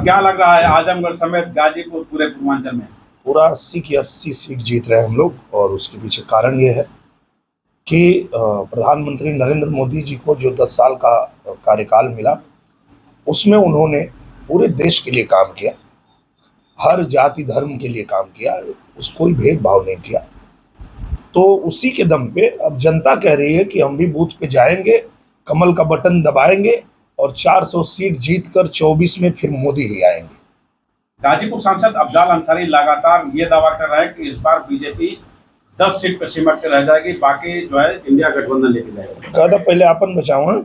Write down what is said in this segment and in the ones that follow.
क्या लग रहा है आजमगढ़ समेत गाजीपुर पूरे पूर्वांचल में? पूरा 80 की 80 सीट जीत रहे हैं हम लोग। और उसके पीछे कारण ये है कि प्रधानमंत्री नरेंद्र मोदी जी को जो 10 साल का कार्यकाल मिला, उसमें उन्होंने पूरे देश के लिए काम किया, हर जाति धर्म के लिए काम किया, कोई भेदभाव नहीं किया। तो उसी के दम पे अब जनता कह रही है कि हम भी बूथ पे जाएंगे, कमल का बटन दबाएंगे और 400 सीट जीतकर 24 में फिर मोदी ही आएंगे। गाजीपुर सांसद अफजाल अंसारी लगातार ये दावा कर रहे हैं कि इस बार बीजेपी 10 सीट पर सिमट के रह जाएगी, बाकी जो है इंडिया गठबंधन लेके जाएगा। कहता पहले अपन बचाओ,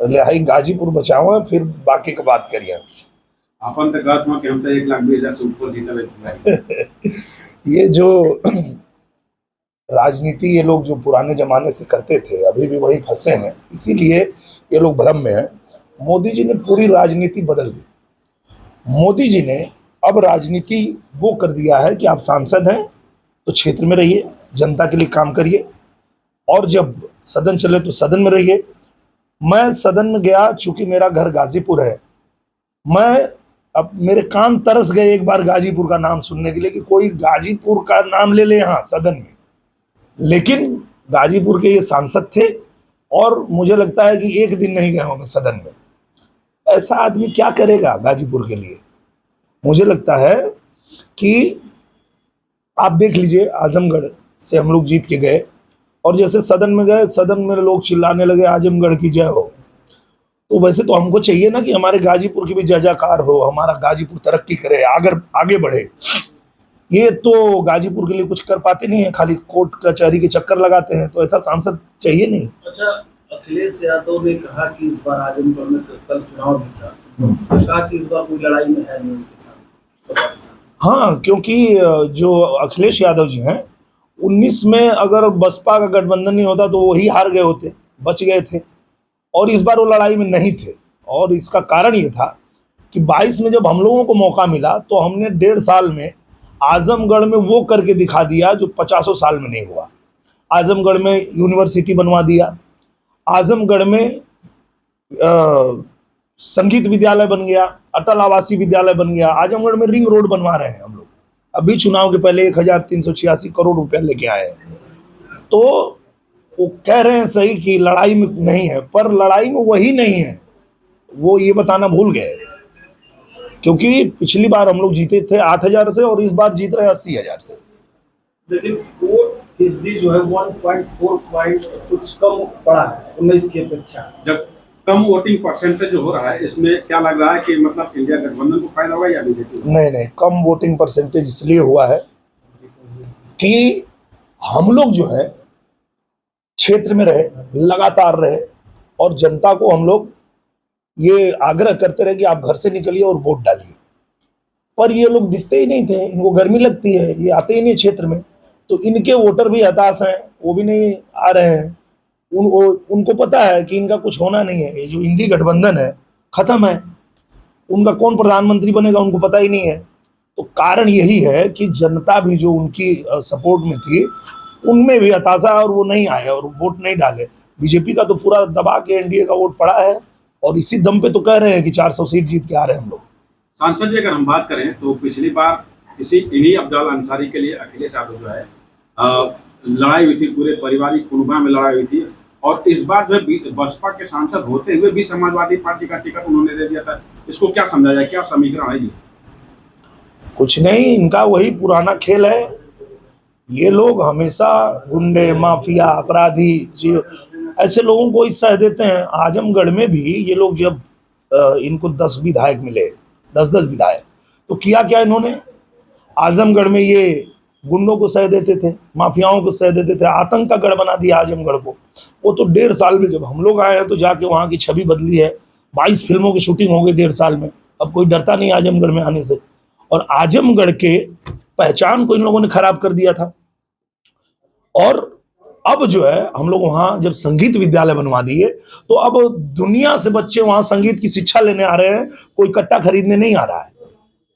पहले हाई गाजीपुर बचाओ, फिर बाकी की बात करिए। अपन तो कहते हैं कि हम तो 1,20,000 से ऊपर जीते। ये जो राजनीति ये लोग जो पुराने जमाने से करते थे, अभी भी वही फंसे हैं, इसीलिए ये लोग भ्रम में हैं। मोदी जी ने पूरी राजनीति बदल दी। मोदी जी ने अब राजनीति वो कर दिया है कि आप सांसद हैं तो क्षेत्र में रहिए, जनता के लिए काम करिए, और जब सदन चले तो सदन में रहिए। मैं सदन में गया, चूंकि मेरा घर गाजीपुर है, मैं अब मेरे कान तरस गए एक बार गाजीपुर का नाम सुनने के लिए कि कोई गाजीपुर का नाम ले ले यहाँ सदन में। लेकिन गाजीपुर के ये सांसद थे और मुझे लगता है कि एक दिन नहीं गए होंगे सदन में। ऐसा आदमी क्या करेगा गाजीपुर के लिए? मुझे लगता है कि आप देख लीजिए, आजमगढ़ से हम लोग जीत के गए और जैसे सदन में गए, सदन में लोग चिल्लाने लगे आजमगढ़ की जय हो। तो वैसे तो हमको चाहिए ना कि हमारे गाजीपुर की भी जय जयकार हो, हमारा गाजीपुर तरक्की करे, आगे बढ़े। ये तो गाजीपुर के लिए कुछ कर पाते नहीं है, खाली कोर्ट कचहरी के चक्कर लगाते हैं। तो ऐसा सांसद चाहिए नहीं। अच्छा, अखिलेश यादव ने कहा कि इस बार आजमगढ़ में कल चुनाव भी था, कहा कि इस बार कोई लड़ाई में है नहीं किसान। हाँ, क्योंकि जो अखिलेश यादव जी हैं, 19 में अगर बसपा का गठबंधन नहीं होता तो वो ही हार गए होते, बच गए थे, और इस बार वो लड़ाई में नहीं थे। और इसका कारण ये था कि 22 में जब हम लोगों को मौका मिला तो हमने 1.5 साल में आजमगढ़ में वो करके दिखा दिया जो 50 साल में नहीं हुआ। आजमगढ़ में यूनिवर्सिटी बनवा दिया, आजमगढ़ में संगीत विद्यालय बन गया, अटल आवासीय विद्यालय बन गया, आजमगढ़ में रिंग रोड बनवा रहे हैं हम लोग। अभी चुनाव के पहले 1386 करोड़ रुपया लेके आए हैं। तो वो कह रहे हैं सही कि लड़ाई में नहीं है, पर लड़ाई में वही नहीं है, वो ये बताना भूल गए। क्योंकि पिछली बार हम लोग जीते थे 8,000 से और इस बार जीत रहे 80,000 से। लेकिन फीसदी जो है 1.4 पॉइंट कुछ कम पड़ा है 19 की अपेक्षा। जब कम वोटिंग परसेंटेज हो रहा है, इसमें क्या लग रहा है कि मतलब इंडिया गठबंधन को फायदा होगा या बीजेपी? नहीं, कम वोटिंग परसेंटेज इसलिए हुआ है कि हम लोग जो है क्षेत्र में रहे, लगातार रहे, और जनता को हम लोग ये आग्रह करते रहे कि आप घर से निकलिए और वोट डालिए। पर ये लोग दिखते ही नहीं थे, इनको गर्मी लगती है, ये आते ही नहीं क्षेत्र में। तो इनके वोटर भी हताश हैं, वो भी नहीं आ रहे हैं। उनको पता है कि इनका कुछ होना नहीं है, ये जो इंडी गठबंधन है खत्म है, उनका कौन प्रधानमंत्री बनेगा उनको पता ही नहीं है। तो कारण यही है कि जनता भी जो उनकी सपोर्ट में थी, उनमें भी हताशा, और वो नहीं आए और वोट नहीं डाले। बीजेपी का तो पूरा दबा के एनडीए का वोट पड़ा है, और इसी दम पे तो कह रहे हैं कि 400 सीट जीत के आ रहे हैं हम लोग। सांसद जी, अगर हम बात करें तो पिछली बार इन्हीं अफजाल अंसारी के लिए अखिलेश यादव जो है लड़ाई हुई थी, पूरे पारिवारिक कुनबा में लड़ाई हुई थी। और इस बार जो बसपा के सांसद होते हुए भी समाजवादी पार्टी का टिकट उन्होंने दे दिया था। इसको क्या समझा जाए, क्या समीकरण है ये? कुछ नहीं, इनका वही पुराना खेल है। ये लोग हमेशा गुंडे, माफिया, अपराधी, ऐसे लोगों को हिस्सा देते हैं। आजमगढ़ में भी ये लोग जब इनको 10 विधायक मिले, 10-10 विधायक, तो किया क्या इन्होंने? आजमगढ़ में ये गुंडों को सह देते थे, माफियाओं को सह देते थे, आतंक का गढ़ बना दिया आजमगढ़ को। वो तो 1.5 साल में जब हम लोग आए हैं तो जाके वहाँ की छवि बदली है। 22 फिल्मों की शूटिंग हो गई 1.5 साल में। अब कोई डरता नहीं आजमगढ़ में आने से। और आजमगढ़ के पहचान को इन लोगों ने खराब कर दिया था। और अब जो है हम लोग वहाँ जब संगीत विद्यालय बनवा दिए, तो अब दुनिया से बच्चे वहाँ संगीत की शिक्षा लेने आ रहे हैं, कोई कट्टा खरीदने नहीं आ रहा है।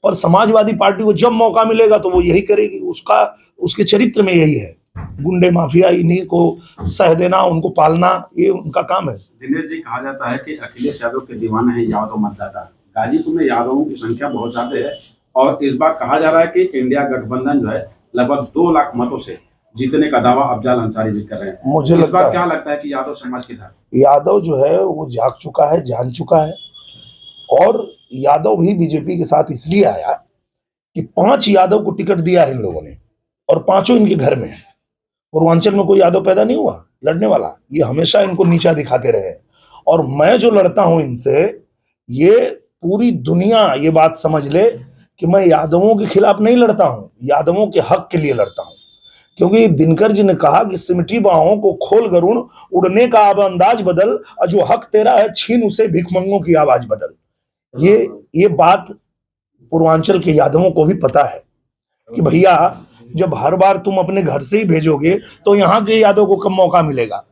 और समाजवादी पार्टी को जब मौका मिलेगा तो वो यही करेगी। उसके चरित्र में यही है, गुंडे माफिया, इन्हीं को सह देना, उनको पालना, ये उनका काम है। दिनेश जी, कहा जाता है कि अखिलेश यादव के दीवाने हैं यादव मतदाता। गाजीपुर में यादवों की संख्या बहुत ज्यादा है और इस बार कहा जा रहा है कि इंडिया गठबंधन जो है लगभग 2 लाख मतों से जीतने का दावा अफजाल अंसारी भी कर रहे हैं। मुझे इस लगता बार है क्या लगता है कि यादव समाज की धारा यादव जो है वो जाग चुका है, जान चुका है। और यादव भी बीजेपी के साथ इसलिए आया कि 5 यादव को टिकट दिया है इन लोगों ने और 5 इनके घर में है। पूर्वांचल में कोई यादव पैदा नहीं हुआ लड़ने वाला, ये हमेशा इनको नीचा दिखाते रहे। और मैं जो लड़ता हूं इनसे, ये पूरी दुनिया ये बात समझ ले कि मैं यादवों के खिलाफ नहीं लड़ता हूं, यादवों के हक के लिए लड़ता हूं। क्योंकि दिनकर जी ने कहा कि सिमटी बाहों को खोल गरुण, उड़ने का अब अंदाज बदल, और जो हक तेरा है छीन उसे भिखमंगों की आवाज बदल। ये बात पूर्वांचल के यादवों को भी पता है कि भैया जब हर बार तुम अपने घर से ही भेजोगे तो यहाँ के यादव को कम मौका मिलेगा।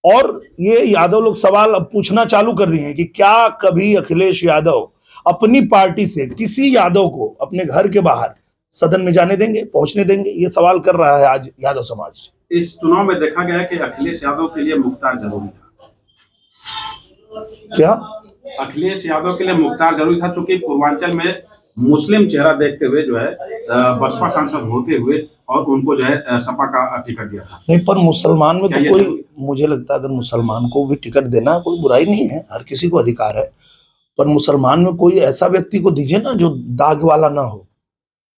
और ये यादव लोग सवाल अब पूछना चालू कर दिए हैं कि क्या कभी अखिलेश यादव अपनी पार्टी से किसी यादव को अपने घर के बाहर सदन में जाने देंगे, पहुंचने देंगे? ये सवाल कर रहा है आज यादव समाज। इस चुनाव में देखा गया कि अखिलेश यादव के लिए मुख्तार जरूरी था। क्या अखिलेश यादव के लिए मुख्तार जरूरी था, चूंकि पूर्वांचल में मुस्लिम चेहरा देखते हुए जो है बसपा सांसद होते हुए और उनको जो है सपा का टिकट दिया था। नहीं, पर मुसलमान में क्या तो ये कोई, जरूरी? मुझे लगता है अगर मुसलमान को भी टिकट देना कोई बुराई नहीं है, हर किसी को अधिकार है। पर मुसलमान में कोई ऐसा व्यक्ति को दीजिए ना जो दाग वाला ना हो,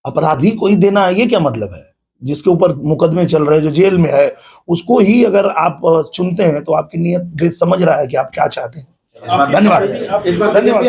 अपराधी को ही देना, ये क्या मतलब है? जिसके ऊपर मुकदमे चल रहे हैं, जो जेल में है, उसको ही अगर आप चुनते हैं तो आपकी नीयत देश समझ रहा है कि आप क्या चाहते हैं। धन्यवाद। इस बार धन्यवाद।